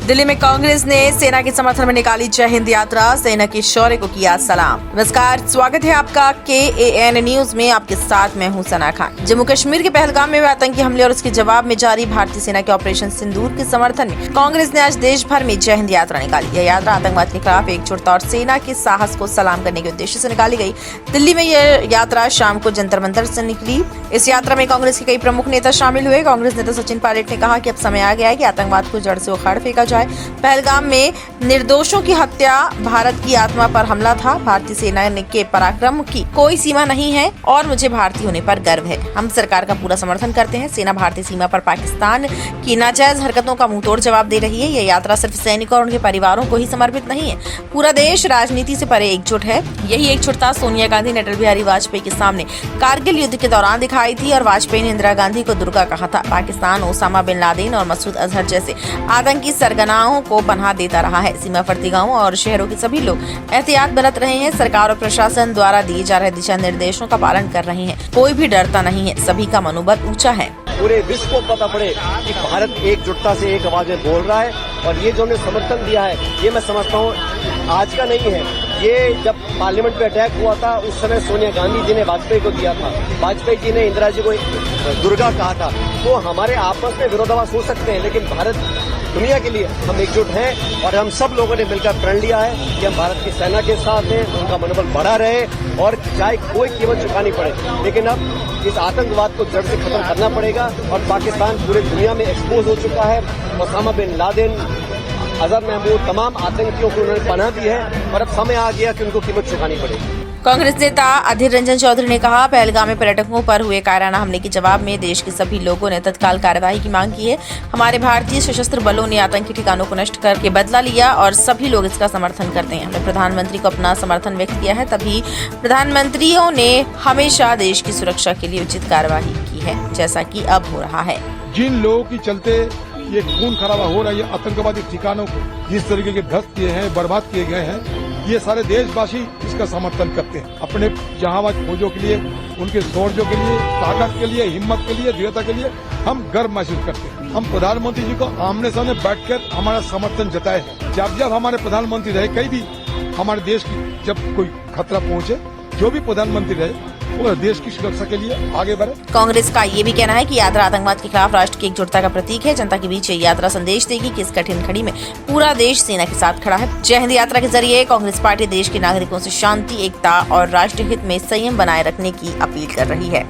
दिल्ली में कांग्रेस ने सेना के समर्थन में निकाली जय हिंद यात्रा, सेना के शौर्य को किया सलाम। नमस्कार, स्वागत है आपका KAN न्यूज में। आपके साथ मैं हूं सना खान। जम्मू कश्मीर के पहलगाम में हुए आतंकी हमले और उसके जवाब में जारी भारतीय सेना के ऑपरेशन सिंदूर के समर्थन में कांग्रेस ने आज देश भर में जय हिंद यात्रा निकाली। यह यात्रा आतंकवाद के खिलाफ एकजुटता और सेना के साहस को सलाम करने के उद्देश्य से निकाली गई। दिल्ली में यह यात्रा शाम को जंतर मंतर से निकली। इस यात्रा में कांग्रेस के कई प्रमुख नेता शामिल हुए। कांग्रेस नेता सचिन पायलट ने कहा कि अब समय आ गया है कि आतंकवाद को जड़ से उखाड़ फेंका जाए। पहलगाम में निर्दोषों की हत्या भारत की आत्मा पर हमला था। भारतीय सेना के पराक्रम की कोई सीमा नहीं है और मुझे भारतीय होने पर गर्व है। हम सरकार का पूरा समर्थन करते हैं। सेना भारतीय सीमा पर पाकिस्तान की नाजायज हरकतों का मुंहतोड़ जवाब दे रही है। यह यात्रा सिर्फ सैनिकों और उनके परिवारों को ही समर्पित नहीं है, पूरा देश राजनीति से परे एकजुट है। यही एकजुटता सोनिया गांधी ने अटल बिहारी वाजपेयी के सामने कारगिल युद्ध के दौरान दिखाई थी और वाजपेयी ने इंदिरा गांधी को दुर्गा कहा था। पाकिस्तान ओसामा बिन लादेन और मसूद अजहर जैसे आतंकी सरगनाओं को पनाह देता रहा है। सीमावर्ती गांवों और शहरों के सभी लोग एहतियात बरत रहे हैं। सरकार और प्रशासन द्वारा दिए जा रहे दिशा निर्देशों का पालन कर रहे हैं। कोई भी डरता नहीं है, सभी का मनोबल ऊंचा है। पूरे विश्व को पता पड़े कि भारत एकजुटता से एक आवाज में बोल रहा है और ये जो हमने समर्थन दिया है, ये मैं समझता हूँ आज का नहीं है। ये जब पार्लियामेंट पे अटैक हुआ था उस समय सोनिया गांधी जी ने वाजपेयी को दिया था, वाजपेयी जी ने इंदिरा जी को दुर्गा कहा था। तो हमारे आपस में विरोधाभास हो सकते हैं, लेकिन भारत दुनिया के लिए हम एकजुट हैं और हम सब लोगों ने मिलकर प्रण लिया है कि हम भारत की सेना के साथ हैं, उनका मनोबल बढ़ा रहे और चाहे कोई कीमत चुकानी पड़े। लेकिन अब इस आतंकवाद को जड़ से खत्म करना पड़ेगा और पाकिस्तान पूरे दुनिया में एक्सपोज हो चुका है। Osama bin Laden, Azhar Mahmood, तमाम आतंकियों को उन्होंने पनाह दी है और अब समय आ गया कि उनको कीमत चुकानी पड़ेगी। कांग्रेस नेता अधीर रंजन चौधरी ने कहा, पहलगाम में पर्यटकों पर हुए कायराना हमले के जवाब में देश के सभी लोगों ने तत्काल कार्रवाई की मांग की है। हमारे भारतीय सशस्त्र बलों ने आतंकी ठिकानों को नष्ट करके बदला लिया और सभी लोग इसका समर्थन करते हैं। हमने प्रधानमंत्री को अपना समर्थन व्यक्त किया है। तभी प्रधानमंत्रियों ने हमेशा देश की सुरक्षा के लिए उचित कार्रवाई की है, जैसा कि अब हो रहा है। जिन लोगों की चलते ये खून खराबा हो रहा है, आतंकवादी ठिकानों को जिस तरीके के ध्वस्त किए हैं, बर्बाद किए गए हैं, ये सारे देशवासी इसका समर्थन करते हैं। अपने जहांबाज फौजों के लिए, उनके शौर्य के लिए, ताकत के लिए, हिम्मत के लिए, दृढ़ता के लिए हम गर्व महसूस करते हैं। हम प्रधानमंत्री जी को आमने सामने बैठकर हमारा समर्थन जताए हैं। जब जब हमारे प्रधानमंत्री रहे, कहीं भी हमारे देश की जब कोई खतरा पहुंचे, जो भी प्रधानमंत्री रहे वो देश की सुरक्षा के लिए आगे बढ़े। कांग्रेस का ये भी कहना है कि यात्रा आतंकवाद के खिलाफ राष्ट्र की एकजुटता का प्रतीक है। जनता के बीच ये यात्रा संदेश देगी कि इस कठिन घड़ी में पूरा देश सेना के साथ खड़ा है। जय हिंद यात्रा के जरिए कांग्रेस पार्टी देश के नागरिकों से शांति, एकता और राष्ट्र हित में संयम बनाए रखने की अपील कर रही है।